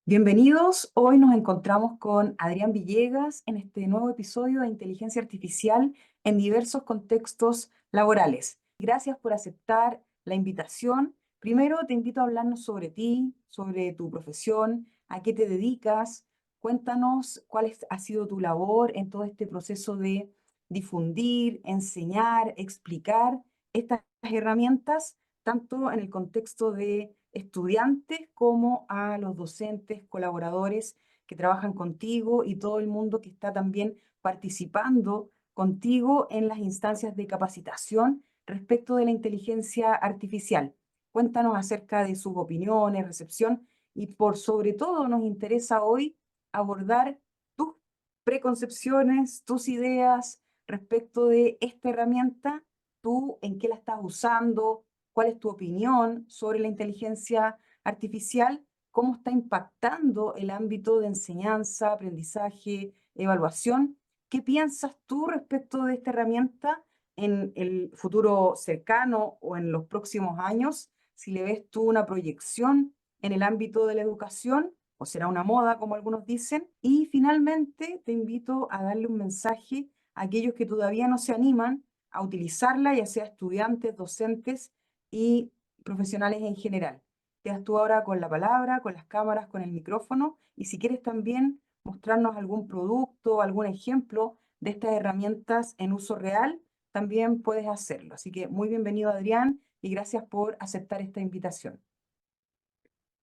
Bienvenidos, hoy nos encontramos con Adrián Villegas en este nuevo episodio de Inteligencia Artificial en diversos contextos laborales. Gracias por aceptar la invitación. Primero te invito a hablarnos sobre ti, sobre tu profesión, a qué te dedicas. Cuéntanos ha sido tu labor en todo este proceso de difundir, enseñar, explicar estas herramientas tanto en el contexto de estudiantes como a los docentes, colaboradores que trabajan contigo y todo el mundo que está también participando contigo en las instancias de capacitación respecto de la inteligencia artificial. Cuéntanos acerca de sus opiniones, recepción y por sobre todo nos interesa hoy abordar tus preconcepciones, tus ideas respecto de esta herramienta, tú en qué la estás usando, cuál es tu opinión sobre la inteligencia artificial, cómo está impactando el ámbito de enseñanza, aprendizaje, evaluación. ¿Qué piensas tú respecto de esta herramienta en el futuro cercano o en los próximos años? Si le ves tú una proyección en el ámbito de la educación, o será una moda, como algunos dicen. Y finalmente te invito a darle un mensaje a aquellos que todavía no se animan a utilizarla, ya sea estudiantes, docentes y profesionales en general. Quedas tú ahora con la palabra, con las cámaras, con el micrófono y si quieres también mostrarnos algún producto, algún ejemplo de estas herramientas en uso real, también puedes hacerlo. Así que muy bienvenido, Adrián, y gracias por aceptar esta invitación.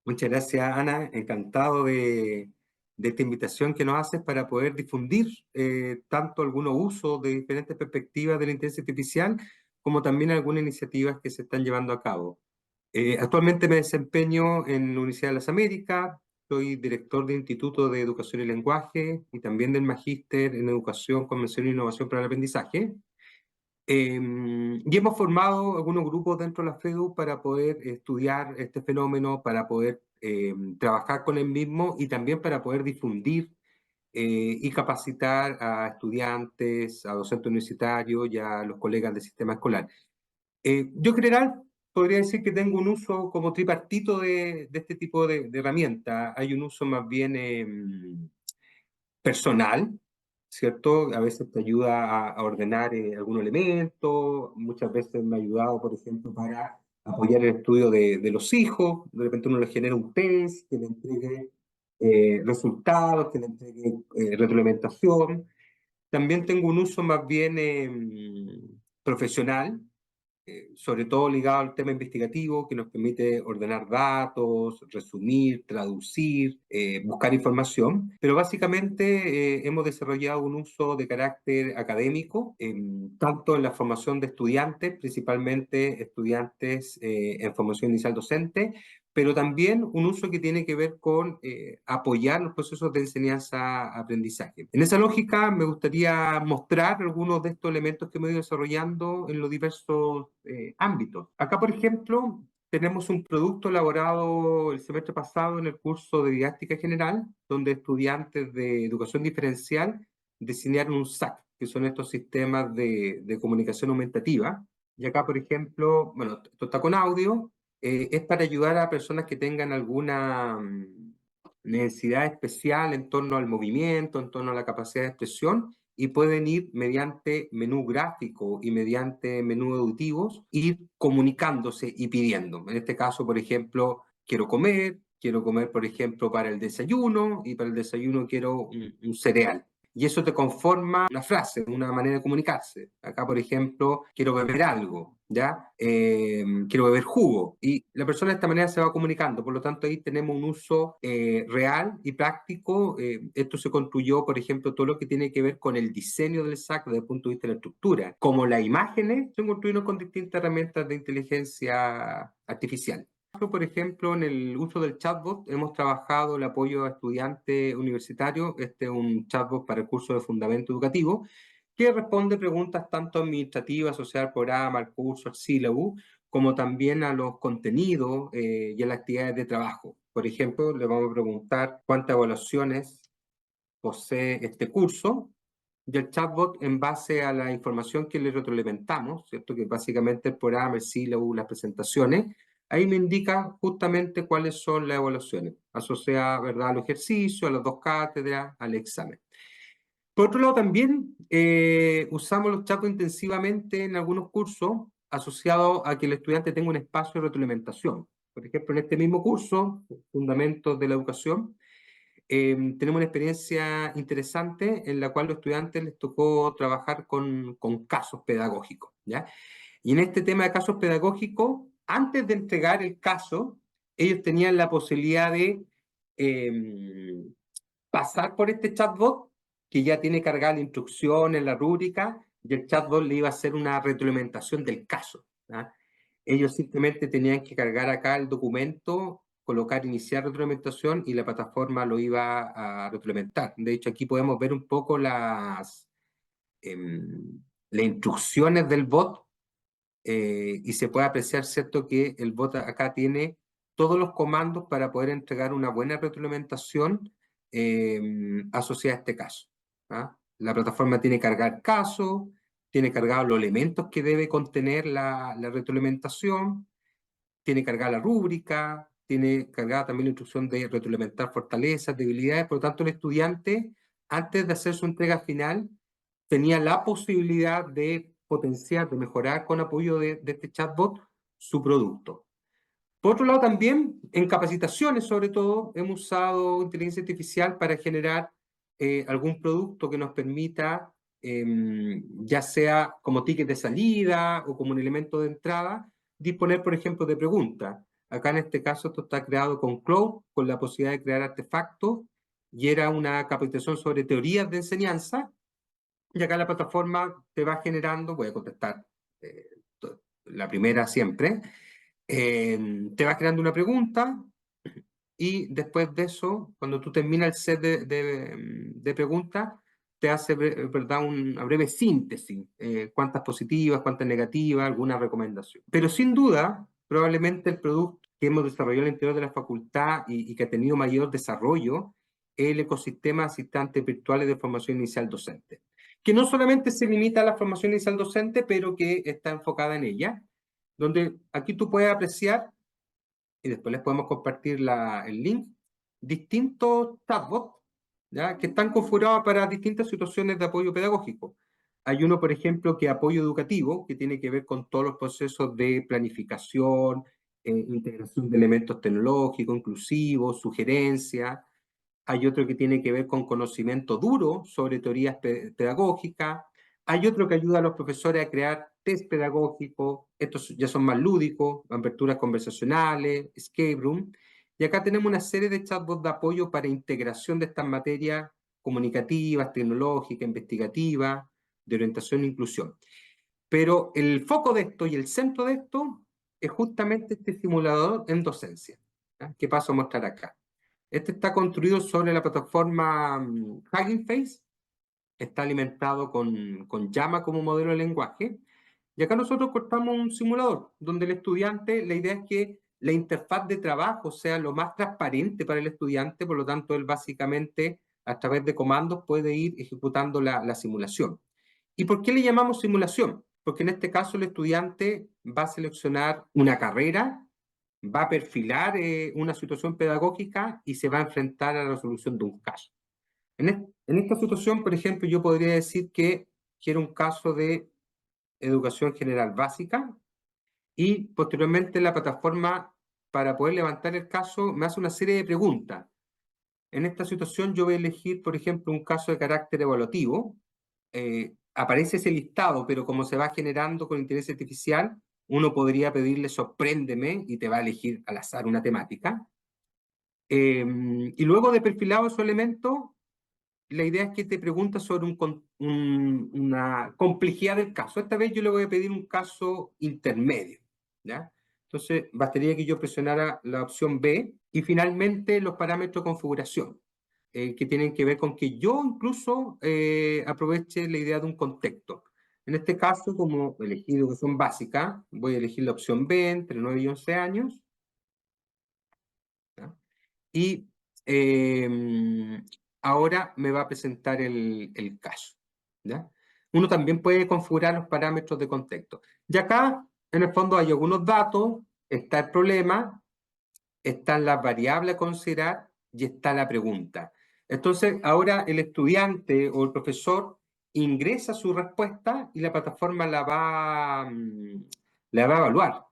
Muchas gracias, Ana. Encantado de esta invitación que nos haces para poder difundir tanto algunos usos de diferentes perspectivas de la inteligencia artificial, como también algunas iniciativas que se están llevando a cabo. Actualmente me desempeño en la Universidad de las Américas, soy director del Instituto de Educación y Lenguaje y también del Magíster en Educación, Convención e Innovación para el Aprendizaje. Y hemos formado algunos grupos dentro de la FEDU para poder estudiar este fenómeno, para poder trabajar con el mismo y también para poder difundir y capacitar a estudiantes, a docentes universitarios y a los colegas del sistema escolar. Yo en general podría decir que tengo un uso como tripartito de este tipo de herramienta. Hay un uso más bien personal, ¿cierto? A veces te ayuda a ordenar algún elemento, muchas veces me ha ayudado, por ejemplo, para apoyar el estudio de los hijos, de repente uno le genera un test que le entregue resultados, que le entregue retroalimentación. También tengo un uso más bien profesional, sobre todo ligado al tema investigativo, que nos permite ordenar datos, resumir, traducir, buscar información. Pero básicamente hemos desarrollado un uso de carácter académico, tanto en la formación de estudiantes, principalmente estudiantes en formación inicial docente, pero también un uso que tiene que ver con apoyar los procesos de enseñanza-aprendizaje. En esa lógica, me gustaría mostrar algunos de estos elementos que hemos ido desarrollando en los diversos ámbitos. Acá, por ejemplo, tenemos un producto elaborado el semestre pasado en el curso de Didáctica General, donde estudiantes de educación diferencial diseñaron un SAC, que son estos sistemas de comunicación aumentativa. Y acá, por ejemplo, bueno, esto está con audio, es para ayudar a personas que tengan alguna necesidad especial en torno al movimiento, en torno a la capacidad de expresión, y pueden ir mediante menú gráfico y mediante menú auditivos, ir comunicándose y pidiendo. En este caso, por ejemplo, quiero comer, por ejemplo, para el desayuno, y para el desayuno quiero un cereal. Y eso te conforma una frase, una manera de comunicarse. Acá, por ejemplo, quiero beber algo, ¿ya? Quiero beber jugo. Y la persona de esta manera se va comunicando. Por lo tanto, ahí tenemos un uso real y práctico. Esto se construyó, por ejemplo, todo lo que tiene que ver con el diseño del SAC desde el punto de vista de la estructura. Como las imágenes se construyeron con distintas herramientas de inteligencia artificial. Por ejemplo, en el uso del chatbot hemos trabajado el apoyo a estudiantes universitarios. Este es un chatbot para el curso de Fundamento Educativo que responde preguntas tanto administrativas, asociadas al programa, al curso, al sílabo, como también a los contenidos y a las actividades de trabajo. Por ejemplo, le vamos a preguntar cuántas evaluaciones posee este curso, y el chatbot, en base a la información que le retroalimentamos, ¿cierto? Que básicamente el programa, el sílabo, las presentaciones, ahí me indica justamente cuáles son las evaluaciones, asociadas, ¿verdad?, al ejercicio, a las 2 cátedras, al examen. Por otro lado, también usamos los chatbots intensivamente en algunos cursos asociados a que el estudiante tenga un espacio de retroalimentación. Por ejemplo, en este mismo curso, Fundamentos de la Educación, tenemos una experiencia interesante en la cual a los estudiantes les tocó trabajar con casos pedagógicos, ¿ya? Y en este tema de casos pedagógicos, antes de entregar el caso, ellos tenían la posibilidad de eh, pasar por este chatbot, que ya tiene cargada la instrucción en la rúbrica, y el chatbot le iba a hacer una retroalimentación del caso, ¿ya? Ellos simplemente tenían que cargar acá el documento, colocar iniciar retroalimentación y la plataforma lo iba a retroalimentar. De hecho, aquí podemos ver un poco las instrucciones del bot, y se puede apreciar, ¿cierto?, que el bot acá tiene todos los comandos para poder entregar una buena retroalimentación asociada a este caso, ¿ah? La plataforma tiene que cargar caso, tiene cargados los elementos que debe contener la retroalimentación, tiene cargada la rúbrica, tiene cargada también la instrucción de retroalimentar fortalezas, debilidades. Por lo tanto, el estudiante, antes de hacer su entrega final, tenía la posibilidad de potenciar, de mejorar con apoyo de este chatbot su producto. Por otro lado, también en capacitaciones, sobre todo, hemos usado inteligencia artificial para generar algún producto que nos permita, ya sea como ticket de salida o como un elemento de entrada, disponer, por ejemplo, de preguntas. Acá en este caso esto está creado con Cloud, con la posibilidad de crear artefactos, y era una capacitación sobre teorías de enseñanza, y acá la plataforma te va generando, voy a contestar eh, la primera siempre, te va creando una pregunta, y después de eso, cuando tú terminas el set de preguntas, te hace, ¿verdad?, una breve síntesis, cuántas positivas, cuántas negativas, alguna recomendación. Pero sin duda, probablemente el producto que hemos desarrollado al interior de la facultad y que ha tenido mayor desarrollo es el ecosistema de asistentes virtuales de formación inicial docente, que no solamente se limita a la formación inicial docente, pero que está enfocada en ella, donde aquí tú puedes apreciar, y después les podemos compartir el link, distintos chatbots, ¿ya?, que están configurados para distintas situaciones de apoyo pedagógico. Hay uno, por ejemplo, que es apoyo educativo, que tiene que ver con todos los procesos de planificación, integración de elementos tecnológicos, inclusivos, sugerencias. Hay otro que tiene que ver con conocimiento duro sobre teorías pedagógicas. Hay otro que ayuda a los profesores a crear test pedagógicos. Estos ya son más lúdicos, aperturas conversacionales, escape room. Y acá tenemos una serie de chatbots de apoyo para integración de estas materias comunicativas, tecnológicas, investigativas, de orientación e inclusión. Pero el foco de esto y el centro de esto es justamente este simulador en docencia, ¿ya?, que paso a mostrar acá. Este está construido sobre la plataforma Hugging Face, está alimentado con Llama como modelo de lenguaje, y acá nosotros cortamos un simulador, donde el estudiante, la idea es que la interfaz de trabajo sea lo más transparente para el estudiante, por lo tanto él básicamente a través de comandos puede ir ejecutando la simulación. ¿Y por qué le llamamos simulación? Porque en este caso el estudiante va a seleccionar una carrera, va a perfilar una situación pedagógica y se va a enfrentar a la resolución de un caso. En esta situación, por ejemplo, yo podría decir que quiero un caso de educación general básica, y posteriormente la plataforma, para poder levantar el caso, me hace una serie de preguntas. En esta situación yo voy a elegir, por ejemplo, un caso de carácter evaluativo. Aparece ese listado, pero como se va generando con inteligencia artificial, uno podría pedirle sorpréndeme y te va a elegir al azar una temática. Y luego de perfilado esos elementos, la idea es que te pregunta sobre una complejidad del caso. Esta vez yo le voy a pedir un caso intermedio, ¿ya? Entonces, bastaría que yo presionara la opción B y finalmente los parámetros de configuración, que tienen que ver con que yo incluso aproveche la idea de un contexto. En este caso, como he elegido que son básicas, voy a elegir la opción B entre 9 y 11 años, ¿ya? Y ahora me va a presentar el caso, ¿ya? Uno también puede configurar los parámetros de contexto. Y acá, en el fondo, hay algunos datos, está el problema, están las variables a considerar y está la pregunta. Entonces, ahora el estudiante o el profesor ingresa su respuesta y la plataforma la va a evaluar.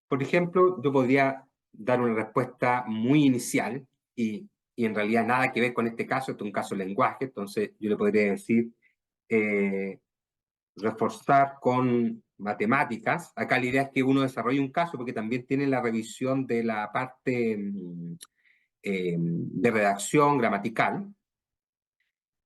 Por ejemplo, yo podría dar una respuesta muy inicial y en realidad nada que ver con este caso, este es un caso de lenguaje, entonces yo le podría decir eh, reforzar con matemáticas. Acá la idea es que uno desarrolle un caso porque también tiene la revisión de la parte de redacción gramatical.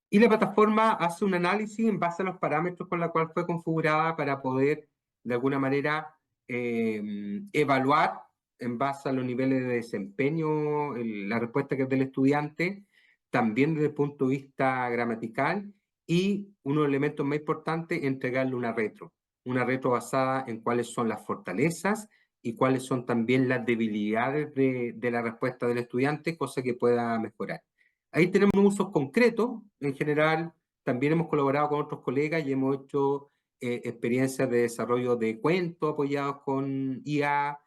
Y la plataforma hace un análisis en base a los parámetros con los cuales fue configurada para poder, de alguna manera, evaluar en base a los niveles de desempeño la respuesta que es del estudiante, también desde el punto de vista gramatical, y uno de los elementos más importantes, entregarle una retro basada en cuáles son las fortalezas y cuáles son también las debilidades de la respuesta del estudiante, cosa que pueda mejorar. Ahí tenemos usos concretos. En general, también hemos colaborado con otros colegas y hemos hecho experiencias de desarrollo de cuentos apoyados con IA,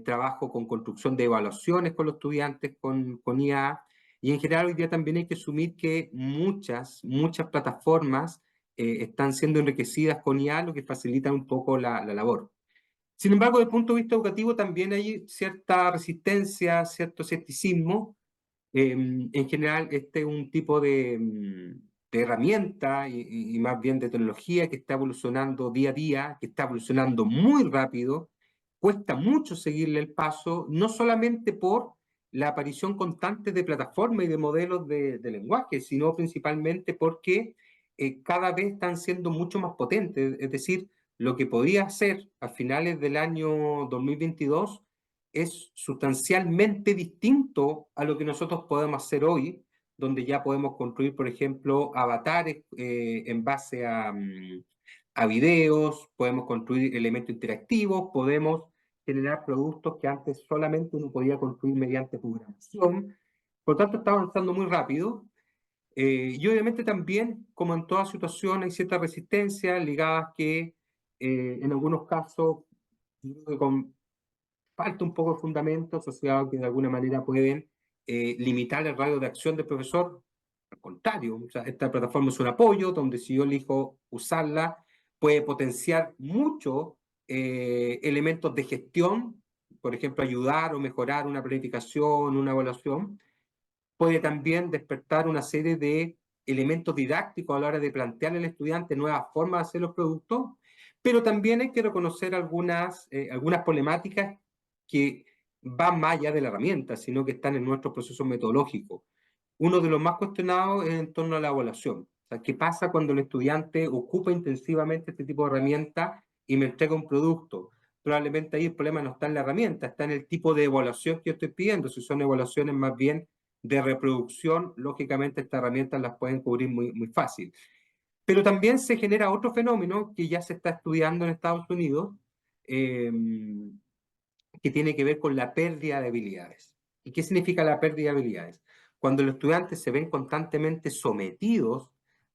trabajo con construcción de evaluaciones con los estudiantes con IA. Y en general hoy día también hay que asumir que muchas plataformas están siendo enriquecidas con IA, lo que facilita un poco la labor. Sin embargo, desde el punto de vista educativo también hay cierta resistencia, cierto escepticismo. En general, este es un tipo de herramienta y más bien de tecnología que está evolucionando día a día, que está evolucionando muy rápido, cuesta mucho seguirle el paso, no solamente por la aparición constante de plataformas y de modelos de lenguaje, sino principalmente porque cada vez están siendo mucho más potentes. Es decir, lo que podía ser a finales del año 2022 es sustancialmente distinto a lo que nosotros podemos hacer hoy, donde ya podemos construir, por ejemplo, avatares en base a videos, podemos construir elementos interactivos, podemos generar productos que antes solamente uno podía construir mediante programación. Por tanto, está avanzando muy rápido. Y obviamente también, como en toda situación, hay cierta resistencia ligadas que en algunos casos, yo creo que con falta un poco de fundamento asociado que de alguna manera pueden limitar el radio de acción del profesor. Al contrario, o sea, esta plataforma es un apoyo donde si yo elijo usarla, puede potenciar mucho elementos de gestión, por ejemplo, ayudar o mejorar una planificación, una evaluación. Puede también despertar una serie de elementos didácticos a la hora de plantearle al estudiante nuevas formas de hacer los productos, pero también hay que reconocer algunas problemáticas que van más allá de la herramienta, sino que están en nuestro proceso metodológico. Uno de los más cuestionados es en torno a la evaluación. O sea, ¿qué pasa cuando el estudiante ocupa intensivamente este tipo de herramienta y me entrega un producto? Probablemente ahí el problema no está en la herramienta, está en el tipo de evaluación que yo estoy pidiendo. Si son evaluaciones más bien de reproducción, lógicamente estas herramientas las pueden cubrir muy fácil. Pero también se genera otro fenómeno que ya se está estudiando en Estados Unidos, eh, que tiene que ver con la pérdida de habilidades. ¿Y qué significa la pérdida de habilidades? Cuando los estudiantes se ven constantemente sometidos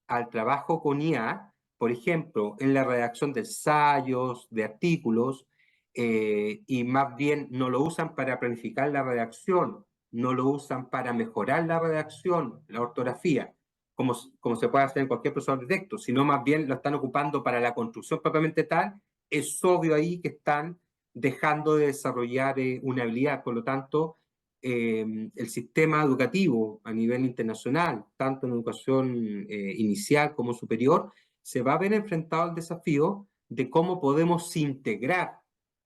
al trabajo con IA, por ejemplo, en la redacción de ensayos, de artículos, y más bien no lo usan para planificar la redacción, no lo usan para mejorar la redacción, la ortografía, como se puede hacer en cualquier profesor de texto, sino más bien lo están ocupando para la construcción propiamente tal, es obvio ahí que están dejando de desarrollar una habilidad. Por lo tanto, el sistema educativo a nivel internacional, tanto en educación inicial como superior, se va a ver enfrentado al desafío de cómo podemos integrar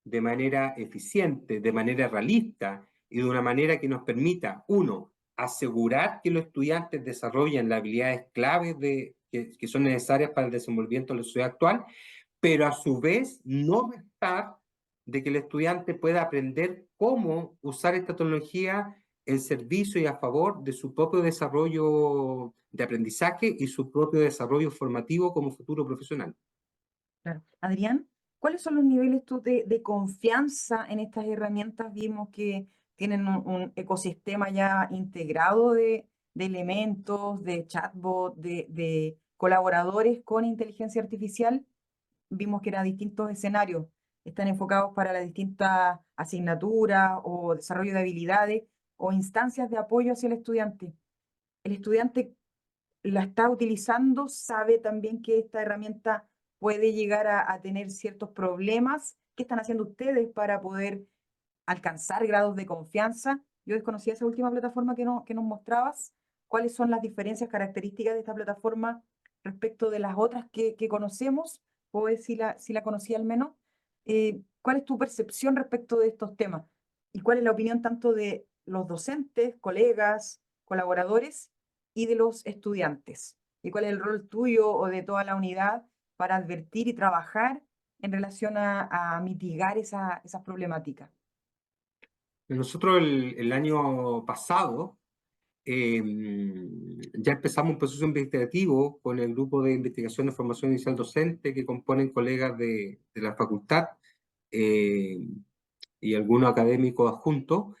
de manera eficiente, de manera realista y de una manera que nos permita, uno, asegurar que los estudiantes desarrollen las habilidades claves que son necesarias para el desenvolvimiento de la sociedad actual, pero a su vez no restar de que el estudiante pueda aprender cómo usar esta tecnología en servicio y a favor de su propio desarrollo de aprendizaje y su propio desarrollo formativo como futuro profesional. Claro. Adrián, ¿cuáles son los niveles tú de confianza en estas herramientas? Vimos que tienen un ecosistema ya integrado de elementos, de chatbot, de colaboradores con inteligencia artificial. Vimos que eran distintos escenarios. están enfocados para las distintas asignaturas o desarrollo de habilidades o instancias de apoyo hacia el estudiante. El estudiante la está utilizando, sabe también que esta herramienta puede llegar a tener ciertos problemas. ¿Qué están haciendo ustedes para poder alcanzar grados de confianza? Yo desconocía esa última plataforma que nos mostrabas. ¿Cuáles son las diferencias características de esta plataforma respecto de las otras que conocemos? O ver si la conocía al menos. ¿Cuál es tu percepción respecto de estos temas? ¿Y cuál es la opinión tanto de los docentes, colegas, colaboradores y de los estudiantes? ¿Y cuál es el rol tuyo o de toda la unidad para advertir y trabajar en relación a mitigar esas problemáticas? Nosotros el año pasado ya empezamos un proceso investigativo con el grupo de investigación de formación inicial docente que componen colegas de la facultad eh, y algunos académicos adjuntos.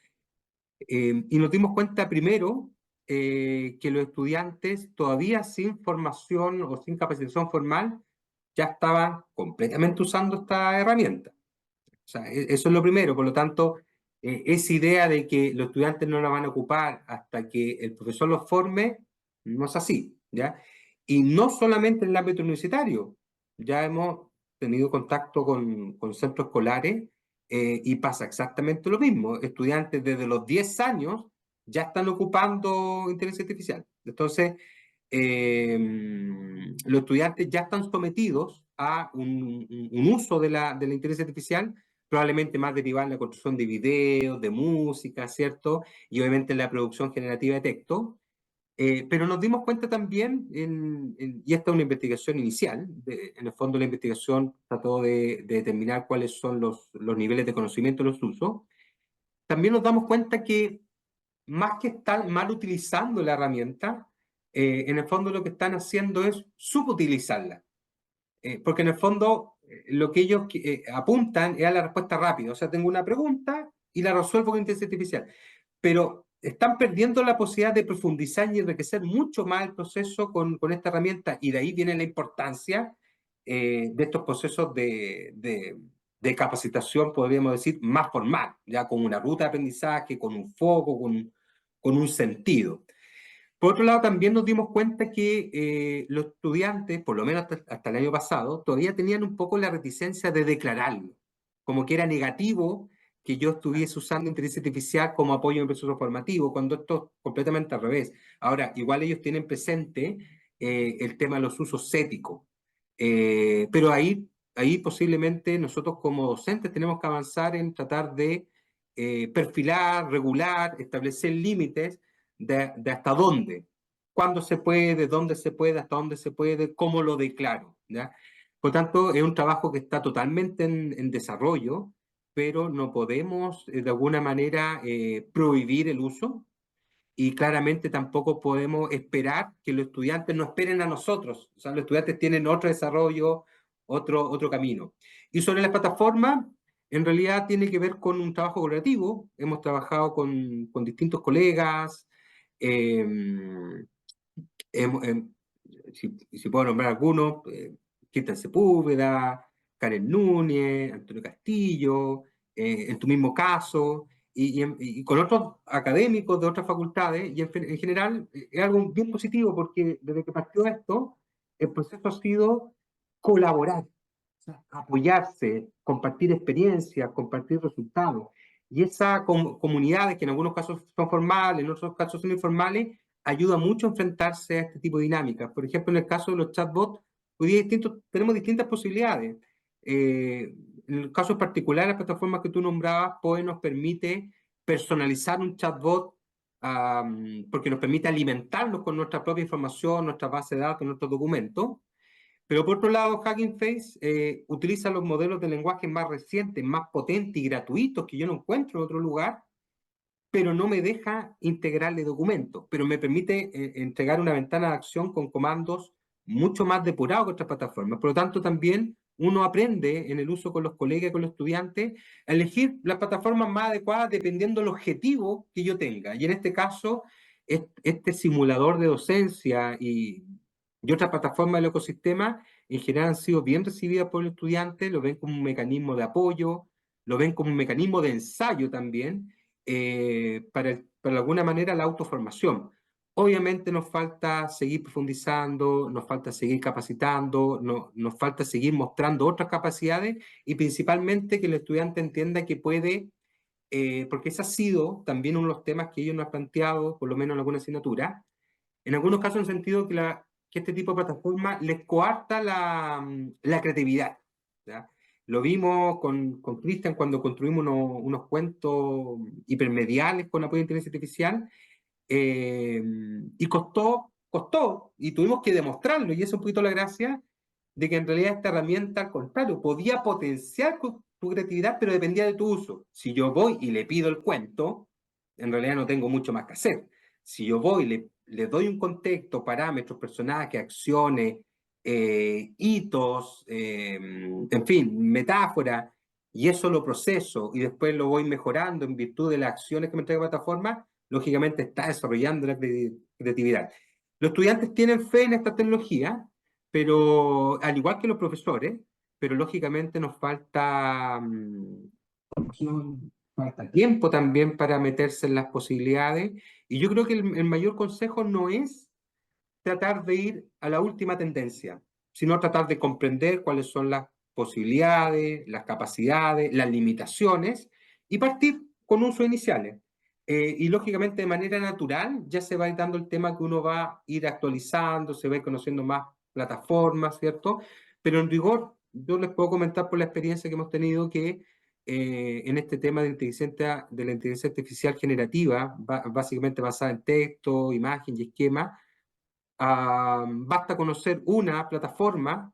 Y nos dimos cuenta primero que los estudiantes todavía sin formación o sin capacitación formal ya estaban completamente usando esta herramienta. O sea, eso es lo primero. Por lo tanto, esa idea de que los estudiantes no la van a ocupar hasta que el profesor los forme, no es así, ¿ya? Y no solamente en el ámbito universitario. Ya hemos tenido contacto con centros escolares y pasa exactamente lo mismo. Estudiantes desde los 10 años ya están ocupando inteligencia artificial. Entonces, los estudiantes ya están sometidos a un uso de la inteligencia artificial, probablemente más derivada en la construcción de videos, de música, ¿cierto? Y obviamente en la producción generativa de texto. Pero nos dimos cuenta también, y esta es una investigación inicial, en el fondo la investigación trató de determinar cuáles son los niveles de conocimiento de los usos, también nos damos cuenta que más que estar mal utilizando la herramienta, en el fondo lo que están haciendo es subutilizarla. Porque en el fondo lo que ellos apuntan es a la respuesta rápida. O sea, tengo una pregunta y la resuelvo con inteligencia artificial. Pero están perdiendo la posibilidad de profundizar y enriquecer mucho más el proceso con esta herramienta. Y de ahí viene la importancia de estos procesos de capacitación, podríamos decir, más formal, ya con una ruta de aprendizaje, con un foco, con un sentido. Por otro lado, también nos dimos cuenta que los estudiantes, por lo menos hasta el año pasado, todavía tenían un poco la reticencia de declararlo, como que era negativo que yo estuviese usando inteligencia artificial como apoyo en el proceso formativo, cuando esto es completamente al revés. Ahora, igual ellos tienen presente el tema de los usos éticos, pero ahí posiblemente nosotros como docentes tenemos que avanzar en tratar de perfilar, regular, establecer límites de hasta dónde, cuándo se puede, dónde se puede, hasta dónde se puede, cómo lo declaro, ¿ya? Por tanto, es un trabajo que está totalmente en desarrollo, pero no podemos de alguna manera prohibir el uso y claramente tampoco podemos esperar que los estudiantes no esperen a nosotros. O sea, los estudiantes tienen otro desarrollo, otro camino. Y sobre las plataformas, en realidad tiene que ver con un trabajo colaborativo. Hemos trabajado con distintos colegas. Eh, hemos- em, si puedo nombrar algunos, Cristian Sepúlveda, Karen Núñez, Antonio Castillo, en tu mismo caso, y con otros académicos de otras facultades, y en general es algo bien positivo porque desde que partió esto, el proceso ha sido colaborar, o sea, apoyarse, compartir experiencias, compartir resultados. Y esas comunidades, que en algunos casos son formales, en otros casos son informales, ayuda mucho a enfrentarse a este tipo de dinámicas. Por ejemplo, en el caso de los chatbots, hoy día tenemos distintas posibilidades. En el caso particular, las plataformas que tú nombrabas, POE nos permite personalizar un chatbot porque nos permite alimentarlos con nuestra propia información, nuestra base de datos, nuestros documentos. Pero por otro lado, Hugging Face utiliza los modelos de lenguaje más recientes, más potentes y gratuitos que yo no encuentro en otro lugar, pero no me deja integrarle documentos, pero me permite entregar una ventana de acción con comandos mucho más depurados que otras plataformas. Por lo tanto, también uno aprende en el uso con los colegas y con los estudiantes a elegir las plataformas más adecuadas dependiendo del objetivo que yo tenga. Y en este caso, este simulador de docencia y y otras plataformas del ecosistema, en general han sido bien recibidas por el estudiante, lo ven como un mecanismo de apoyo, lo ven como un mecanismo de ensayo también, para alguna manera la autoformación. Obviamente nos falta seguir profundizando, nos falta seguir capacitando, nos falta seguir mostrando otras capacidades y principalmente que el estudiante entienda que puede, porque ese ha sido también uno de los temas que ellos nos han planteado, por lo menos en alguna asignatura, en algunos casos en el sentido que este tipo de plataforma les coarta la creatividad. ¿Ya? Lo vimos con Cristian cuando construimos unos cuentos hipermediales con apoyo de inteligencia artificial, y costó, y tuvimos que demostrarlo, y eso es un poquito la gracia de que en realidad esta herramienta, al contrario, podía potenciar tu creatividad, pero dependía de tu uso. Si yo voy y le pido el cuento, en realidad no tengo mucho más que hacer. Si yo voy y le doy un contexto, parámetros, personajes, acciones, hitos, en fin, metáfora, y eso lo proceso y después lo voy mejorando en virtud de las acciones que me entrega la plataforma, lógicamente está desarrollando la creatividad. Los estudiantes tienen fe en esta tecnología, pero al igual que los profesores, pero lógicamente nos falta falta tiempo también para meterse en las posibilidades. Y yo creo que el mayor consejo no es tratar de ir a la última tendencia, sino tratar de comprender cuáles son las posibilidades, las capacidades, las limitaciones y partir con usos iniciales. Y lógicamente de manera natural ya se va a ir dando el tema que uno va a ir actualizando, se va a ir conociendo más plataformas, ¿cierto? Pero en rigor, yo les puedo comentar por la experiencia que hemos tenido que en este tema de la inteligencia artificial generativa, básicamente basada en texto, imagen y esquema, basta conocer una plataforma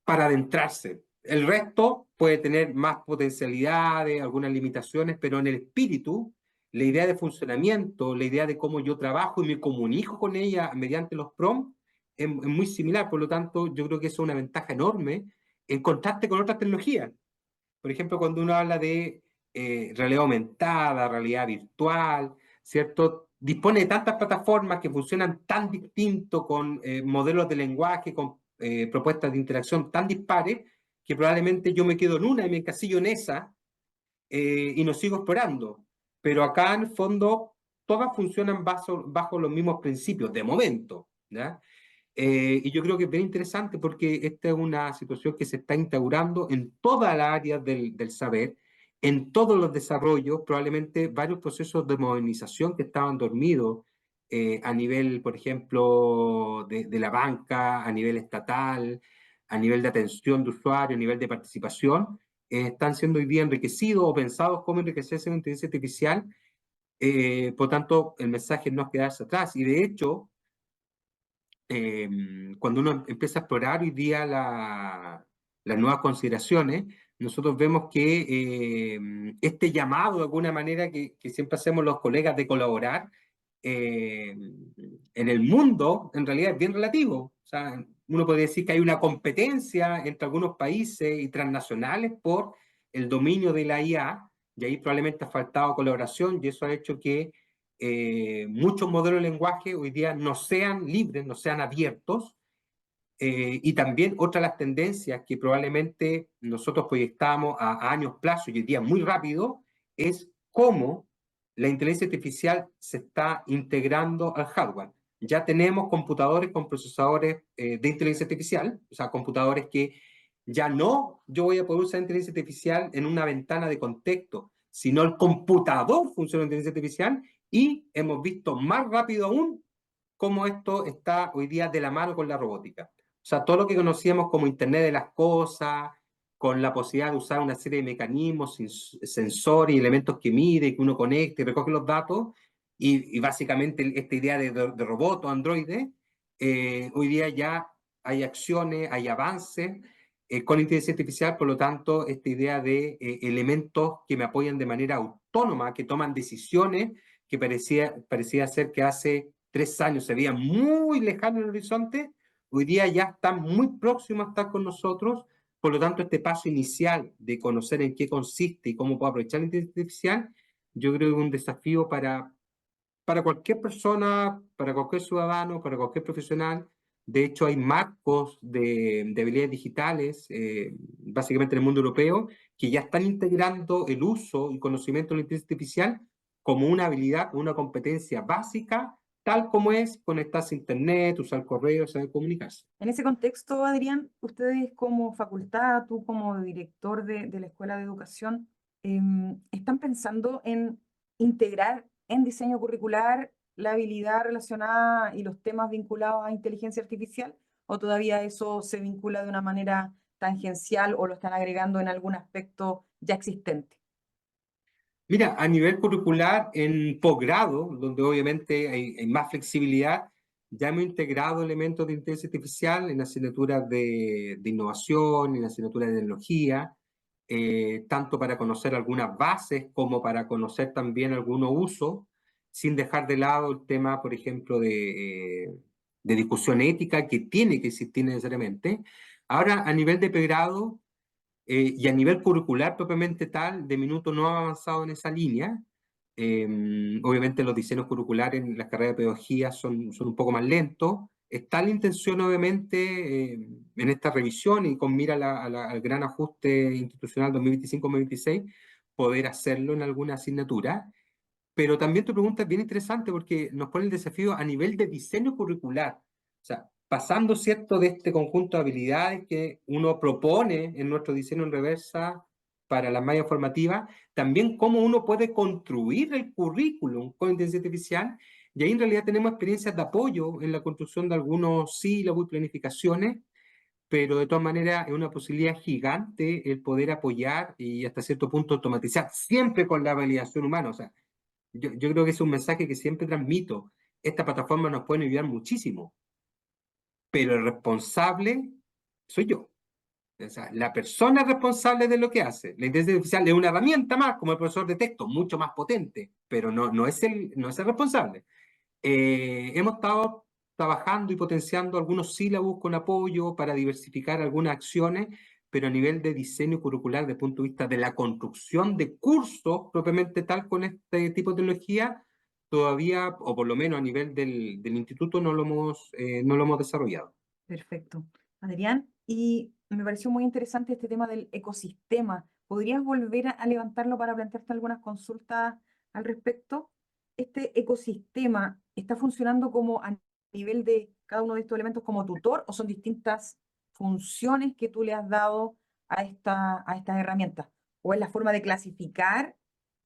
para adentrarse. El resto puede tener más potencialidades, algunas limitaciones, pero en el espíritu, la idea de funcionamiento, la idea de cómo yo trabajo y me comunico con ella mediante los prompts es muy similar. Por lo tanto, yo creo que eso es una ventaja enorme en contraste con otras tecnologías. Por ejemplo, cuando uno habla de realidad aumentada, realidad virtual, ¿cierto? Dispone de tantas plataformas que funcionan tan distinto, con modelos de lenguaje, con propuestas de interacción tan dispares, que probablemente yo me quedo en una y me encasillo en esa, y no sigo explorando. Pero acá, en el fondo, todas funcionan bajo los mismos principios, de momento, ¿ya? Y yo creo que es bien interesante porque esta es una situación que se está instaurando en todas las áreas del saber, en todos los desarrollos, probablemente varios procesos de modernización que estaban dormidos a nivel, por ejemplo, de la banca, a nivel estatal, a nivel de atención de usuario, a nivel de participación, están siendo hoy día enriquecidos o pensados como enriquecerse en inteligencia artificial. Por tanto, el mensaje no es quedarse atrás. Y de hecho, cuando uno empieza a explorar hoy día las nuevas consideraciones, nosotros vemos que este llamado de alguna manera que siempre hacemos los colegas de colaborar eh, en el mundo, en realidad es bien relativo. O sea, uno puede decir que hay una competencia entre algunos países y transnacionales por el dominio de la IA, y ahí probablemente ha faltado colaboración, y eso ha hecho que muchos modelos de lenguaje hoy día no sean libres, no sean abiertos, y también otra de las tendencias que probablemente nosotros proyectamos a años plazo y hoy día muy rápido es cómo la inteligencia artificial se está integrando al hardware. Ya tenemos computadores con procesadores de inteligencia artificial, o sea, computadores que ya no yo voy a poder usar inteligencia artificial en una ventana de contexto, sino el computador funciona en inteligencia artificial, y hemos visto más rápido aún cómo esto está hoy día de la mano con la robótica. O sea, todo lo que conocíamos como Internet de las cosas, con la posibilidad de usar una serie de mecanismos, sensores y elementos que mide, que uno conecta y recoge los datos, y básicamente esta idea de robot o androide, hoy día ya hay acciones, hay avances con inteligencia artificial, por lo tanto, esta idea de elementos que me apoyan de manera autónoma, que toman decisiones, que parecía ser que hace 3 años se veía muy lejano en el horizonte, hoy día ya están muy próximos a estar con nosotros. Por lo tanto, este paso inicial de conocer en qué consiste y cómo puedo aprovechar la inteligencia artificial, yo creo que es un desafío para cualquier persona, para cualquier ciudadano, para cualquier profesional. De hecho, hay marcos de habilidades digitales, básicamente en el mundo europeo, que ya están integrando el uso y conocimiento de la inteligencia artificial como una habilidad, una competencia básica, tal como es conectarse a Internet, usar correo, saber comunicarse. En ese contexto, Adrián, ustedes como facultad, tú como director de la Escuela de Educación, ¿están pensando en integrar en diseño curricular la habilidad relacionada y los temas vinculados a inteligencia artificial? ¿O todavía eso se vincula de una manera tangencial o lo están agregando en algún aspecto ya existente? Mira, a nivel curricular, en posgrado, donde obviamente hay más flexibilidad, ya hemos integrado elementos de inteligencia artificial en asignaturas de innovación, en asignaturas de tecnología, tanto para conocer algunas bases como para conocer también algunos usos, sin dejar de lado el tema, por ejemplo, de discusión ética que tiene que existir necesariamente. Ahora, a nivel de pregrado, y a nivel curricular propiamente tal, de Minuto no ha avanzado en esa línea. Obviamente los diseños curriculares en las carreras de pedagogía son un poco más lentos. Está la intención, obviamente, en esta revisión y con mira al gran ajuste institucional 2025-2026, poder hacerlo en alguna asignatura. Pero también tu pregunta es bien interesante porque nos pone el desafío a nivel de diseño curricular. O sea, pasando, ¿cierto?, de este conjunto de habilidades que uno propone en nuestro diseño en reversa para la malla formativa, también cómo uno puede construir el currículum con inteligencia artificial. Y ahí en realidad tenemos experiencias de apoyo en la construcción de algunos sílabos y planificaciones, pero de todas maneras es una posibilidad gigante el poder apoyar y hasta cierto punto automatizar, siempre con la validación humana. O sea, yo creo que es un mensaje que siempre transmito. Esta plataforma nos puede ayudar muchísimo, pero el responsable soy yo. O sea, la persona responsable de lo que hace. La inteligencia artificial es una herramienta más, como el profesor de texto, mucho más potente, pero no es el responsable. Hemos estado trabajando y potenciando algunos sílabos con apoyo para diversificar algunas acciones, pero a nivel de diseño curricular, desde el punto de vista de la construcción de cursos propiamente tal con este tipo de tecnología, todavía, o por lo menos a nivel del instituto, no lo hemos desarrollado. Perfecto. Adrián, y me pareció muy interesante este tema del ecosistema. ¿Podrías volver a levantarlo para plantearte algunas consultas al respecto? ¿Este ecosistema está funcionando como a nivel de cada uno de estos elementos como tutor o son distintas funciones que tú le has dado a estas herramientas? ¿O es la forma de clasificar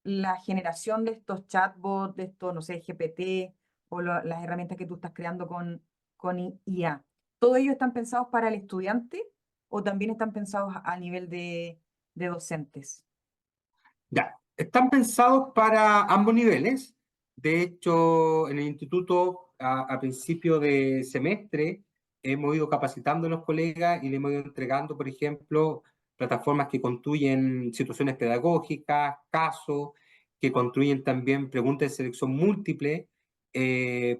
la generación de estos chatbots, de estos, no sé, GPT o las herramientas que tú estás creando con IA? ¿Todos ellos están pensados para el estudiante o también están pensados a nivel de docentes? Ya, están pensados para ambos niveles. De hecho, en el instituto, a principio de semestre, hemos ido capacitando a los colegas y le hemos ido entregando, por ejemplo, plataformas que construyen situaciones pedagógicas, casos, que construyen también preguntas de selección múltiple,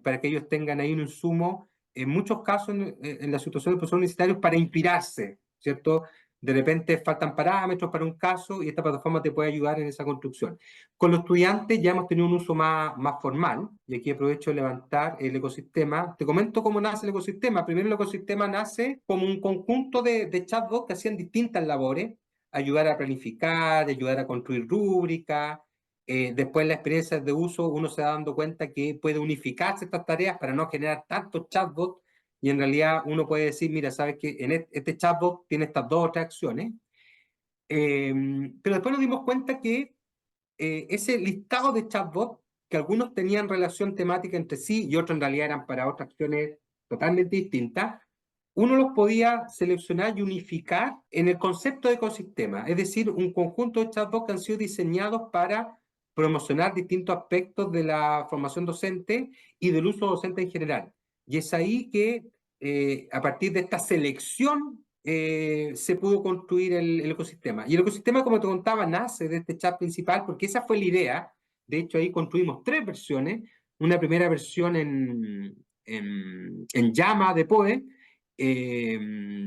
para que ellos tengan ahí un insumo, en muchos casos, en la situación de profesores universitarios, para inspirarse, ¿cierto? De repente faltan parámetros para un caso y esta plataforma te puede ayudar en esa construcción. Con los estudiantes ya hemos tenido un uso más formal y aquí aprovecho de levantar el ecosistema. Te comento cómo nace el ecosistema. Primero el ecosistema nace como un conjunto de chatbots que hacían distintas labores, ayudar a planificar, ayudar a construir rúbricas. Después en las experiencias de uso uno se va dando cuenta que puede unificarse estas tareas para no generar tantos chatbots y en realidad uno puede decir, mira, sabes que en este chatbot tiene estas dos o tres acciones, eh, pero después nos dimos cuenta que ese listado de chatbots, que algunos tenían relación temática entre sí y otros en realidad eran para otras acciones totalmente distintas, uno los podía seleccionar y unificar en el concepto de ecosistema, es decir, un conjunto de chatbots que han sido diseñados para promocionar distintos aspectos de la formación docente y del uso docente en general. Y es ahí que a partir de esta selección se pudo construir el ecosistema. Y el ecosistema, como te contaba, nace de este chat principal porque esa fue la idea. De hecho, ahí construimos tres versiones. Una primera versión en llama de POE,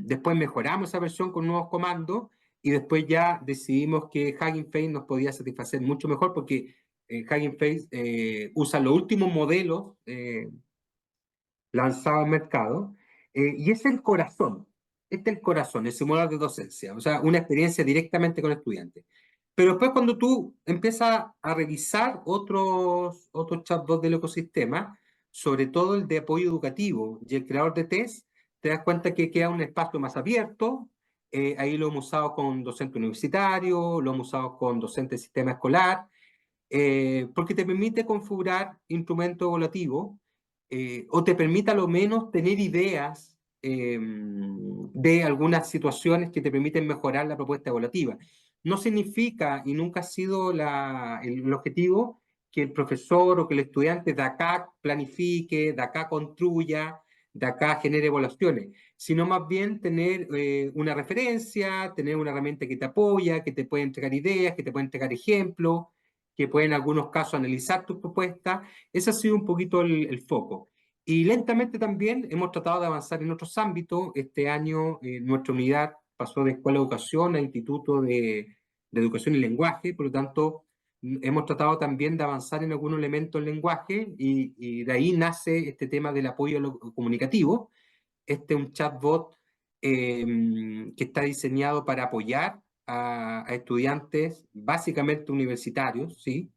después mejoramos esa versión con nuevos comandos y después ya decidimos que Hugging Face nos podía satisfacer mucho mejor porque Hugging Face usa los últimos modelos lanzados al mercado, y es el corazón, este es el corazón, el simulador de docencia, o sea, una experiencia directamente con estudiantes. Pero después cuando tú empiezas a revisar otros chatbots del ecosistema, sobre todo el de apoyo educativo y el creador de test, te das cuenta que queda un espacio más abierto. Ahí lo hemos usado con docentes universitarios, lo hemos usado con docentes de sistema escolar, porque te permite configurar instrumentos evaluativos, o te permite a lo menos tener ideas de algunas situaciones que te permiten mejorar la propuesta evaluativa. No significa, y nunca ha sido el objetivo, que el profesor o que el estudiante de acá planifique, de acá construya, de acá genere evaluaciones, sino más bien tener una referencia, tener una herramienta que te apoya, que te puede entregar ideas, que te puede entregar ejemplos, que puede en algunos casos analizar tus propuestas. Ese ha sido un poquito el foco. Y lentamente también hemos tratado de avanzar en otros ámbitos. Este año nuestra unidad pasó de Escuela de Educación a Instituto de Educación y Lenguaje, por lo tanto hemos tratado también de avanzar en algunos elementos del lenguaje, y de ahí nace este tema del apoyo a lo comunicativo. Este es un chatbot que está diseñado para apoyar a estudiantes básicamente universitarios, ¿sí?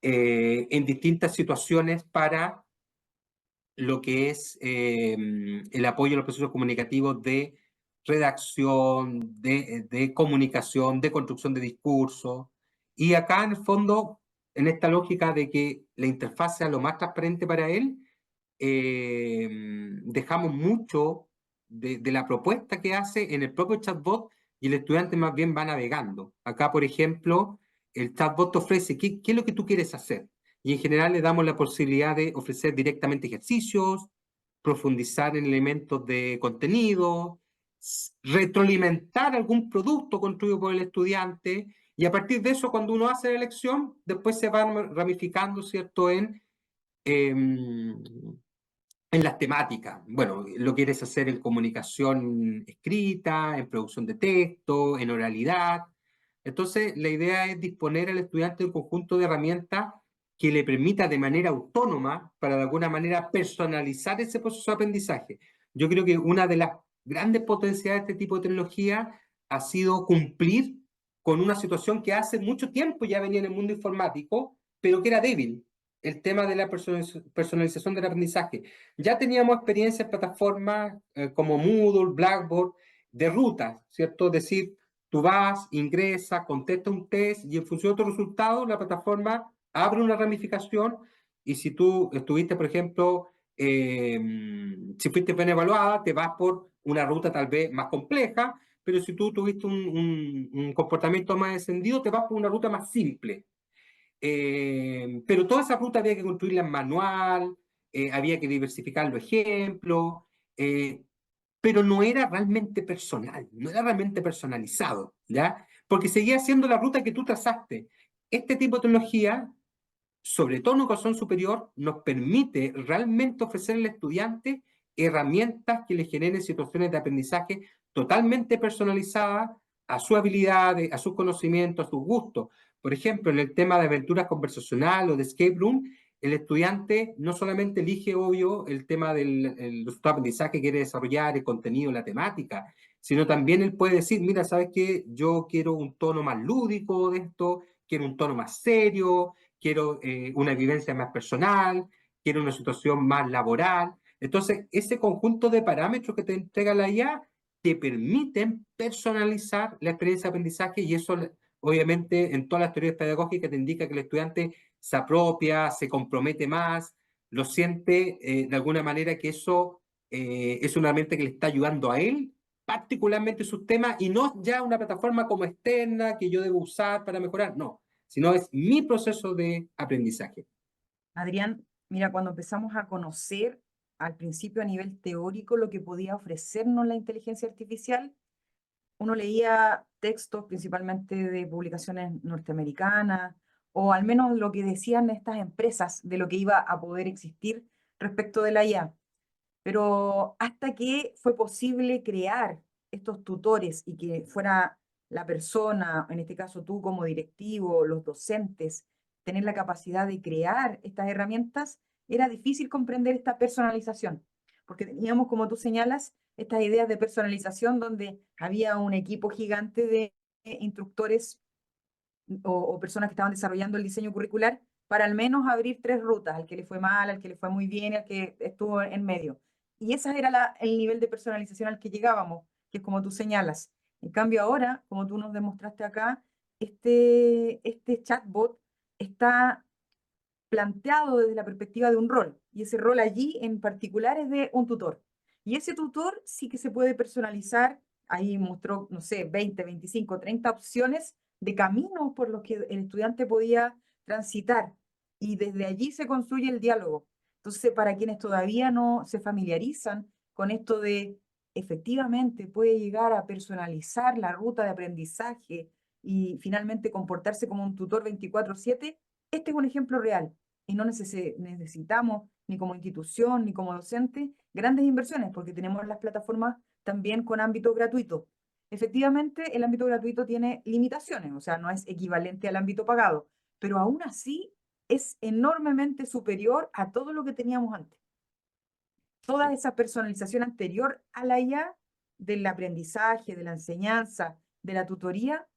En distintas situaciones para lo que es el apoyo a los procesos comunicativos de redacción, de comunicación, de construcción de discurso. Y acá, en el fondo, en esta lógica de que la interfaz sea lo más transparente para él, dejamos mucho de la propuesta que hace en el propio chatbot, y el estudiante más bien va navegando. Acá, por ejemplo, el chatbot te ofrece qué es lo que tú quieres hacer. Y en general le damos la posibilidad de ofrecer directamente ejercicios, profundizar en elementos de contenido, retroalimentar algún producto construido por el estudiante, y a partir de eso, cuando uno hace la elección, después se va ramificando, ¿cierto?, en las temáticas. Bueno, lo quieres hacer en comunicación escrita, en producción de texto, en oralidad. Entonces, la idea es disponer al estudiante de un conjunto de herramientas que le permita de manera autónoma, para de alguna manera personalizar ese proceso de aprendizaje. Yo creo que una de las grandes potencialidades de este tipo de tecnología ha sido cumplir con una situación que hace mucho tiempo ya venía en el mundo informático, pero que era débil: el tema de la personalización del aprendizaje. Ya teníamos experiencia en plataformas como Moodle, Blackboard, de rutas, ¿cierto? Es decir, tú vas, ingresas, contestas un test, y en función de tu resultado, la plataforma abre una ramificación, y si tú estuviste, por ejemplo, si fuiste bien evaluada, te vas por una ruta tal vez más compleja, pero si tú tuviste un comportamiento más descendido, te vas por una ruta más simple. Pero toda esa ruta había que construirla en manual, había que diversificar los ejemplos, eh, pero no era realmente personal, no era realmente personalizado, ¿ya? Porque seguía siendo la ruta que tú trazaste. Este tipo de tecnología, sobre todo en educación superior, nos permite realmente ofrecer al estudiante herramientas que le generen situaciones de aprendizaje totalmente personalizadas a sus habilidades, a sus conocimientos, a sus gustos. Por ejemplo, en el tema de aventuras conversacional o de escape room, el estudiante no solamente elige, obvio, el tema del aprendizaje que quiere desarrollar, el contenido, la temática, sino también él puede decir: mira, ¿sabes qué? Yo quiero un tono más lúdico de esto, quiero un tono más serio, quiero una vivencia más personal, quiero una situación más laboral. Entonces, ese conjunto de parámetros que te entrega la IA te permiten personalizar la experiencia de aprendizaje, y eso, obviamente, en todas las teorías pedagógicas te indica que el estudiante se apropia, se compromete más, lo siente de alguna manera que eso es una herramienta que le está ayudando a él, particularmente sus temas, y no ya una plataforma como externa que yo debo usar para mejorar, no, sino es mi proceso de aprendizaje. Adrián, mira, cuando empezamos a conocer al principio a nivel teórico lo que podía ofrecernos la inteligencia artificial, uno leía textos principalmente de publicaciones norteamericanas, o al menos lo que decían estas empresas de lo que iba a poder existir respecto de la IA. Pero hasta que fue posible crear estos tutores y que fuera la persona, en este caso tú como directivo, los docentes, tener la capacidad de crear estas herramientas, era difícil comprender esta personalización, porque teníamos, como tú señalas, estas ideas de personalización donde había un equipo gigante de instructores o personas que estaban desarrollando el diseño curricular para al menos abrir tres rutas, al que le fue mal, al que le fue muy bien y al que estuvo en medio. Y ese era el nivel de personalización al que llegábamos, que es como tú señalas. En cambio ahora, como tú nos demostraste acá, este chatbot está planteado desde la perspectiva de un rol, y ese rol allí en particular es de un tutor. Y ese tutor sí que se puede personalizar, ahí mostró, no sé, 20, 25, 30 opciones de caminos por los que el estudiante podía transitar, y desde allí se construye el diálogo. Entonces, para quienes todavía no se familiarizan con esto de efectivamente puede llegar a personalizar la ruta de aprendizaje y finalmente comportarse como un tutor 24/7, este es un ejemplo real y no necesitamos, ni como institución, ni como docente, grandes inversiones, porque tenemos las plataformas también con ámbito gratuito. Efectivamente, el ámbito gratuito tiene limitaciones, o sea, no es equivalente al ámbito pagado, pero aún así es enormemente superior a todo lo que teníamos antes. Toda esa personalización anterior a la IA del aprendizaje, de la enseñanza, de la tutoría,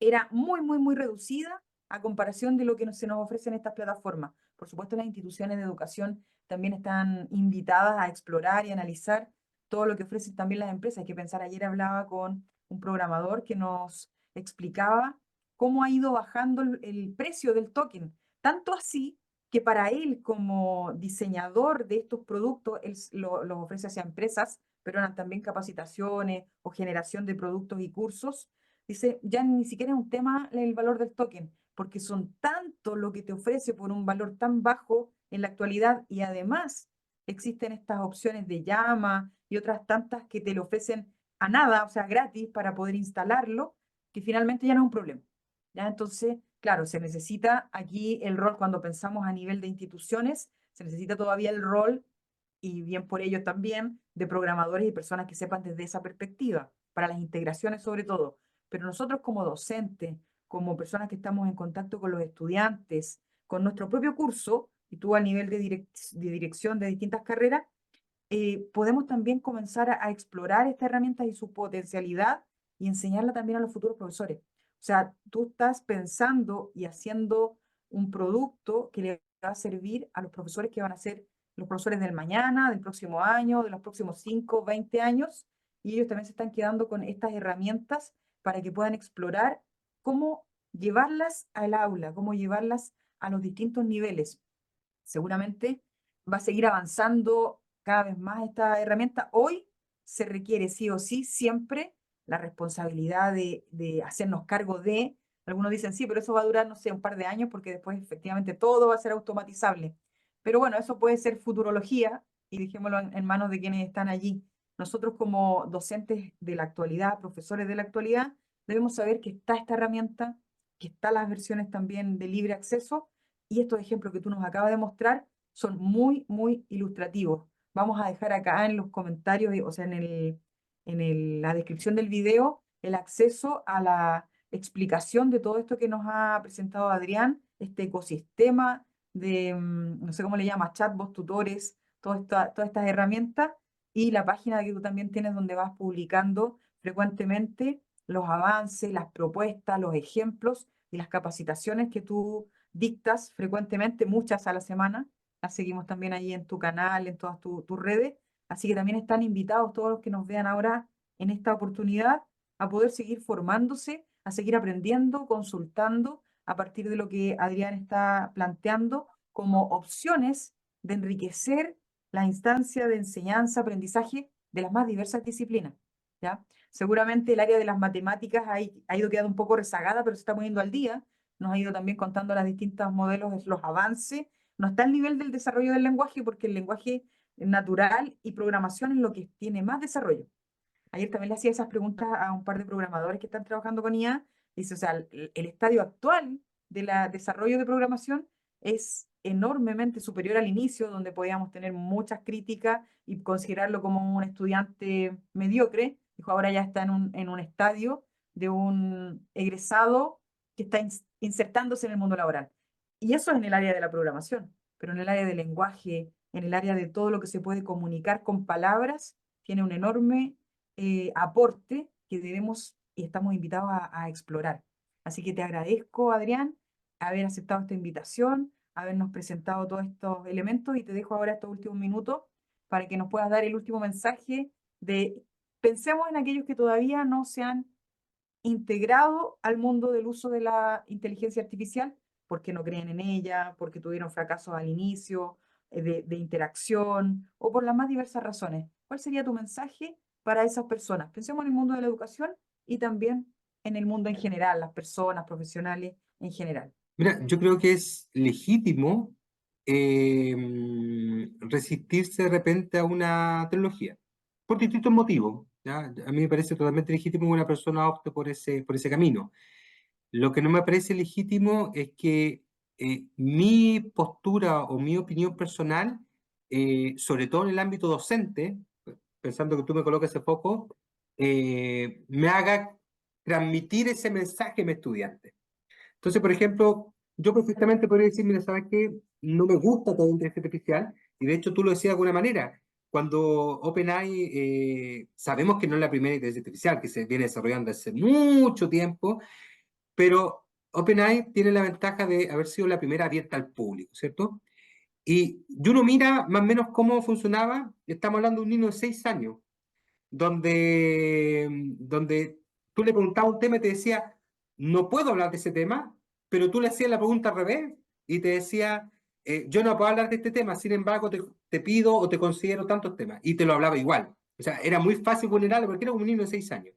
era muy, muy, muy reducida a comparación de lo que se nos ofrece en estas plataformas. Por supuesto, las instituciones de educación también están invitadas a explorar y analizar todo lo que ofrecen también las empresas. Hay que pensar, ayer hablaba con un programador que nos explicaba cómo ha ido bajando el precio del token, tanto así que para él como diseñador de estos productos, él los ofrece hacia empresas, pero eran también capacitaciones o generación de productos y cursos. Dice, ya ni siquiera es un tema el valor del token, porque son tanto lo que te ofrece por un valor tan bajo en la actualidad, y además existen estas opciones de llama y otras tantas que te lo ofrecen a nada, o sea, gratis para poder instalarlo, que finalmente ya no es un problema. ¿Ya? Entonces, claro, se necesita aquí el rol cuando pensamos a nivel de instituciones, se necesita todavía el rol, y bien por ello también, de programadores y personas que sepan desde esa perspectiva, para las integraciones sobre todo. Pero nosotros como docentes, como personas que estamos en contacto con los estudiantes, con nuestro propio curso, y tú a nivel de dirección de distintas carreras, podemos también comenzar a explorar esta herramienta y su potencialidad y enseñarla también a los futuros profesores. O sea, tú estás pensando y haciendo un producto que le va a servir a los profesores que van a ser los profesores del mañana, del próximo año, de los próximos 5, 20 años, y ellos también se están quedando con estas herramientas para que puedan explorar cómo llevarlas al aula, cómo llevarlas a los distintos niveles. Seguramente va a seguir avanzando cada vez más esta herramienta. Hoy se requiere sí o sí siempre la responsabilidad de hacernos cargo de, algunos dicen sí, pero eso va a durar, no sé, un par de años porque después efectivamente todo va a ser automatizable. Pero bueno, eso puede ser futurología y dejémoslo en manos de quienes están allí. Nosotros como docentes de la actualidad, profesores de la actualidad, debemos saber que está esta herramienta, que están las versiones también de libre acceso, y estos ejemplos que tú nos acabas de mostrar son muy, muy ilustrativos. Vamos a dejar acá en los comentarios, o sea, la descripción del video, el acceso a la explicación de todo esto que nos ha presentado Adrián, este ecosistema de, no sé cómo le llama, chatbots, tutores, todas estas herramientas, y la página que tú también tienes donde vas publicando frecuentemente los avances, las propuestas, los ejemplos y las capacitaciones que tú dictas frecuentemente, muchas a la semana. Las seguimos también ahí en tu canal, en todas tus redes. Así que también están invitados todos los que nos vean ahora en esta oportunidad a poder seguir formándose, a seguir aprendiendo, consultando a partir de lo que Adrián está planteando como opciones de enriquecer la instancia de enseñanza, aprendizaje de las más diversas disciplinas. ¿Ya? Seguramente el área de las matemáticas ha ido quedando un poco rezagada, pero se está poniendo al día. Nos ha ido también contando las distintos modelos, los avances. No está al nivel del desarrollo del lenguaje, porque el lenguaje natural y programación es lo que tiene más desarrollo. Ayer también le hacía esas preguntas a un par de programadores que están trabajando con IA. Dice, o sea, el estadio actual del desarrollo de programación es enormemente superior al inicio, donde podíamos tener muchas críticas y considerarlo como un estudiante mediocre. Dijo, ahora ya está en un estadio de un egresado que está insertándose en el mundo laboral. Y eso es en el área de la programación, pero en el área del lenguaje, en el área de todo lo que se puede comunicar con palabras, tiene un enorme aporte que debemos y estamos invitados a explorar. Así que te agradezco, Adrián, haber aceptado esta invitación, habernos presentado todos estos elementos y te dejo ahora estos últimos minutos para que nos puedas dar el último mensaje de pensemos en aquellos que todavía no se han integrado al mundo del uso de la inteligencia artificial porque no creen en ella, porque tuvieron fracasos al inicio, de interacción o por las más diversas razones. ¿Cuál sería tu mensaje para esas personas? Pensemos en el mundo de la educación y también en el mundo en general, las personas profesionales en general. Mira, yo creo que es legítimo resistirse de repente a una tecnología, por distintos motivos. ¿Ya? A mí me parece totalmente legítimo que una persona opte por ese camino. Lo que no me parece legítimo es que mi postura o mi opinión personal, sobre todo en el ámbito docente, pensando que tú me colocas ese foco, me haga transmitir ese mensaje a mi estudiante. Entonces, por ejemplo, yo perfectamente podría decir, mira, ¿sabes qué? No me gusta toda la inteligencia artificial, y de hecho tú lo decías de alguna manera. Cuando OpenAI, sabemos que no es la primera inteligencia artificial, que se viene desarrollando hace mucho tiempo, pero OpenAI tiene la ventaja de haber sido la primera abierta al público, ¿cierto? Y uno mira más o menos cómo funcionaba, estamos hablando de un niño de 6 años, donde tú le preguntabas un tema y te decía, no puedo hablar de ese tema, pero tú le hacías la pregunta al revés y te decía, yo no puedo hablar de este tema, sin embargo te pido o te considero tantos temas, y te lo hablaba igual. O sea, era muy fácil vulnerarlo porque era como un niño de 6 años.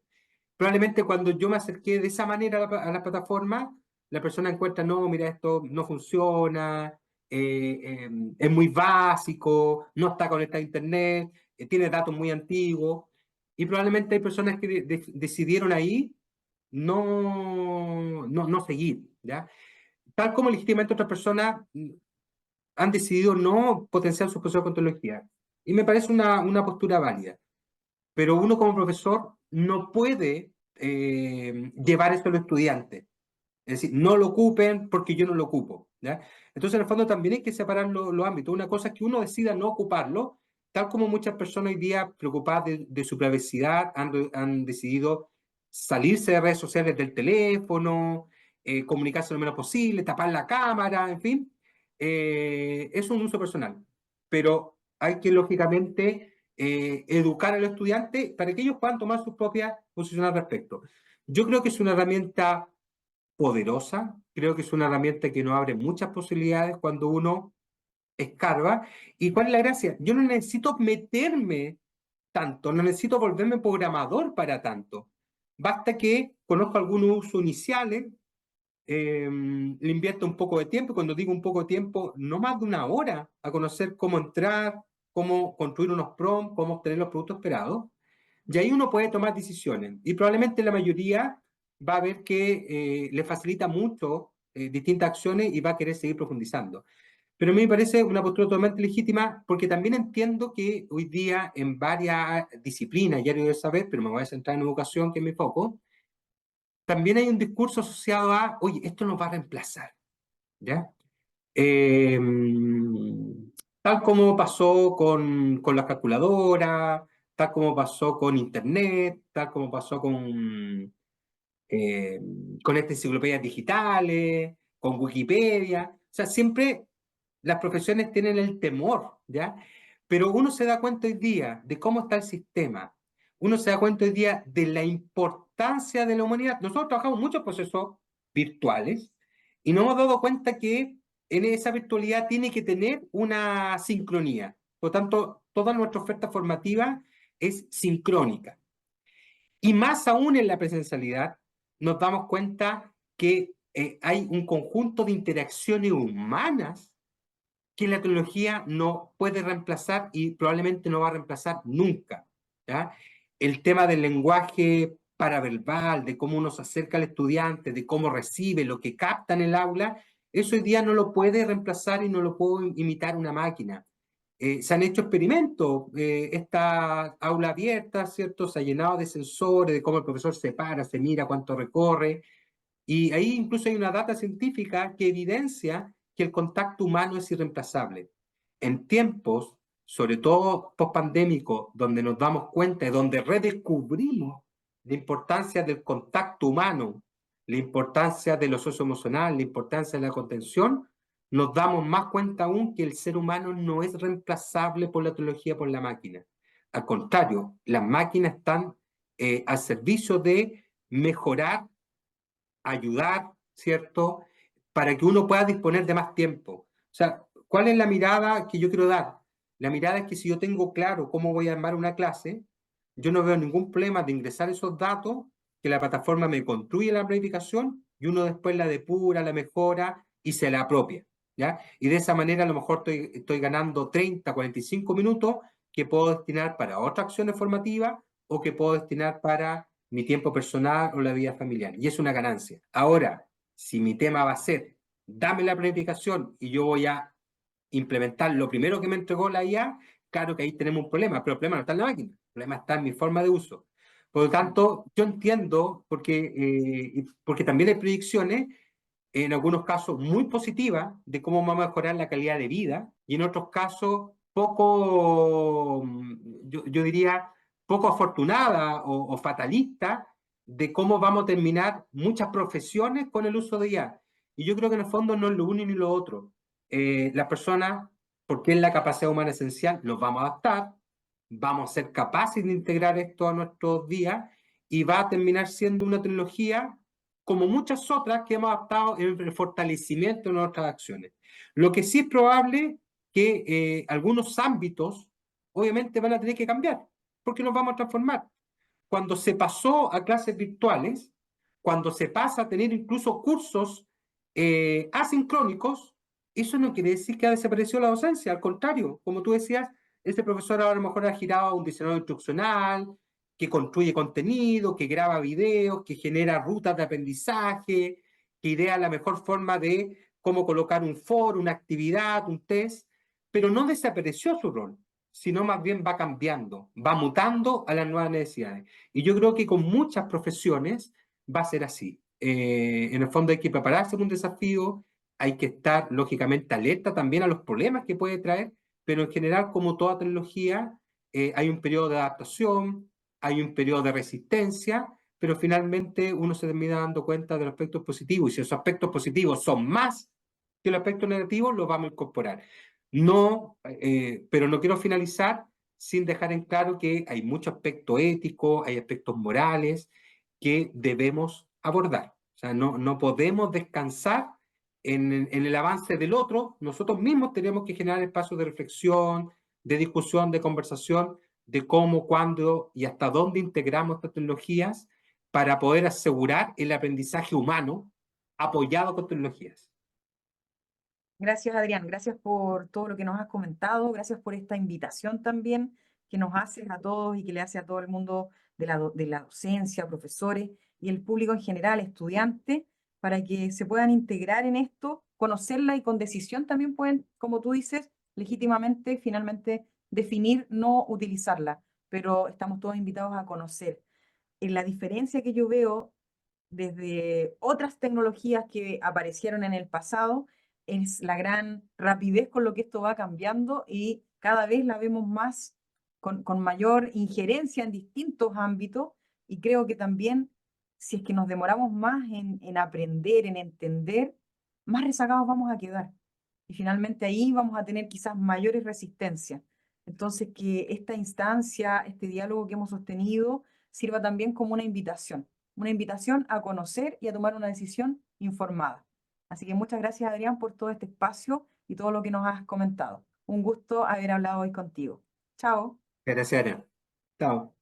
Probablemente cuando yo me acerqué de esa manera a la plataforma, la persona encuentra, no, mira, esto no funciona, es muy básico, no está conectado a Internet, tiene datos muy antiguos, y probablemente hay personas que decidieron ahí no seguir, ¿ya? Tal como legítimamente otras personas han decidido no potenciar sus procesos con tecnología. Y me parece una postura válida, pero uno como profesor no puede llevar esto a los estudiantes. Es decir, no lo ocupen porque yo no lo ocupo. ¿Ya? Entonces, en el fondo, también hay que separar los ámbitos. Una cosa es que uno decida no ocuparlo, tal como muchas personas hoy día, preocupadas de su privacidad, han decidido salirse de redes sociales del teléfono, comunicarse lo menos posible, tapar la cámara, en fin. Es un uso personal. Pero hay que, lógicamente, educar a los estudiantes para que ellos puedan tomar sus propias posiciones al respecto. Yo creo que es una herramienta poderosa, creo que es una herramienta que nos abre muchas posibilidades cuando uno escarba. ¿Y cuál es la gracia? Yo no necesito meterme tanto, no necesito volverme programador para tanto. Basta que conozca algunos usos iniciales, le invierto un poco de tiempo, y cuando digo un poco de tiempo, no más de una hora, a conocer cómo entrar, cómo construir unos prompts, cómo obtener los productos esperados. Y ahí uno puede tomar decisiones. Y probablemente la mayoría va a ver que le facilita mucho distintas acciones y va a querer seguir profundizando. Pero a mí me parece una postura totalmente legítima porque también entiendo que hoy día en varias disciplinas, ya lo debo saber, pero me voy a centrar en educación, que es mi foco, también hay un discurso asociado a, oye, esto nos va a reemplazar, ¿ya? Eh, Tal como pasó con las calculadoras, tal como pasó con Internet, tal como pasó eh, con estas enciclopedias digitales, con Wikipedia. O sea, siempre las profesiones tienen el temor, ¿ya? Pero uno se da cuenta hoy día de cómo está el sistema. Uno se da cuenta hoy día de la importancia de la humanidad. Nosotros trabajamos muchos procesos virtuales y nos hemos dado cuenta que en esa virtualidad tiene que tener una sincronía. Por lo tanto, toda nuestra oferta formativa es sincrónica. Y más aún en la presencialidad, nos damos cuenta que hay un conjunto de interacciones humanas que la tecnología no puede reemplazar y probablemente no va a reemplazar nunca. ¿Ya? El tema del lenguaje paraverbal, de cómo uno se acerca al estudiante, de cómo recibe, lo que capta en el aula, eso hoy día no lo puede reemplazar y no lo puede imitar una máquina. Se han hecho experimentos, esta aula abierta, ¿cierto? Se ha llenado de sensores, de cómo el profesor se para, se mira cuánto recorre, Y ahí incluso hay una data científica que evidencia que el contacto humano es irreemplazable. En tiempos, sobre todo post-pandémicos, donde nos damos cuenta y donde redescubrimos la importancia del contacto humano, la importancia de lo socioemocional, la importancia de la contención, nos damos más cuenta aún que el ser humano no es reemplazable por la tecnología, por la máquina. Al contrario, las máquinas están al servicio de mejorar, ayudar, ¿cierto? Para que uno pueda disponer de más tiempo. O sea, ¿cuál es la mirada que yo quiero dar? La mirada es que si yo tengo claro cómo voy a armar una clase, yo no veo ningún problema de ingresar esos datos, que la plataforma me construye la planificación y uno después la depura, la mejora y se la apropia, ¿ya? Y de esa manera a lo mejor estoy ganando 30, 45 minutos que puedo destinar para otras acciones formativas o que puedo destinar para mi tiempo personal o la vida familiar. Y es una ganancia. Ahora, si mi tema va a ser, dame la planificación y yo voy a implementar lo primero que me entregó la IA, claro que ahí tenemos un problema, pero el problema no está en la máquina, el problema está en mi forma de uso. Por lo tanto, yo entiendo, porque también hay predicciones, en algunos casos muy positivas, de cómo va a mejorar la calidad de vida, y en otros casos poco, yo diría, poco afortunada o fatalista, de cómo vamos a terminar muchas profesiones con el uso de IA. Y yo creo que en el fondo no es lo uno ni lo otro. Las personas, porque es la capacidad humana esencial, nos vamos a adaptar, vamos a ser capaces de integrar esto a nuestros días y va a terminar siendo una tecnología como muchas otras que hemos adaptado en el fortalecimiento de nuestras acciones. Lo que sí es probable que algunos ámbitos obviamente van a tener que cambiar, porque nos vamos a transformar. Cuando se pasó a clases virtuales, cuando se pasa a tener incluso cursos asincrónicos, eso no quiere decir que ha desaparecido la docencia, al contrario, como tú decías, ese profesor a lo mejor ha girado a un diseñador instruccional, que construye contenido, que graba videos, que genera rutas de aprendizaje, que idea la mejor forma de cómo colocar un foro, una actividad, un test, pero no desapareció su rol, sino más bien va cambiando, va mutando a las nuevas necesidades. Y yo creo que con muchas profesiones va a ser así. En el fondo hay que prepararse para un desafío, hay que estar lógicamente alerta también a los problemas que puede traer, pero en general, como toda tecnología, hay un periodo de adaptación, hay un periodo de resistencia, pero finalmente uno se termina dando cuenta de los aspectos positivos, y si esos aspectos positivos son más que los aspectos negativos, los vamos a incorporar. No, pero no quiero finalizar sin dejar en claro que hay mucho aspecto ético, hay aspectos morales que debemos abordar. O sea, no podemos descansar en el avance del otro. Nosotros mismos tenemos que generar espacios de reflexión, de discusión, de conversación, de cómo, cuándo y hasta dónde integramos estas tecnologías para poder asegurar el aprendizaje humano apoyado con tecnologías. Gracias, Adrián. Gracias por todo lo que nos has comentado. Gracias por esta invitación también que nos haces a todos y que le hace a todo el mundo de la docencia, profesores y el público en general, estudiantes, para que se puedan integrar en esto, conocerla y con decisión también pueden, como tú dices, legítimamente, finalmente definir no utilizarla. Pero estamos todos invitados a conocer. La diferencia que yo veo desde otras tecnologías que aparecieron en el pasado, es la gran rapidez con lo que esto va cambiando y cada vez la vemos más con mayor injerencia en distintos ámbitos y creo que también si es que nos demoramos más en aprender, en entender, más rezagados vamos a quedar y finalmente ahí vamos a tener quizás mayores resistencias. Entonces, que esta instancia, este diálogo que hemos sostenido, sirva también como una invitación a conocer y a tomar una decisión informada. Así que muchas gracias, Adrián, por todo este espacio y todo lo que nos has comentado. Un gusto haber hablado hoy contigo. Chao. Gracias, Ana. Chao.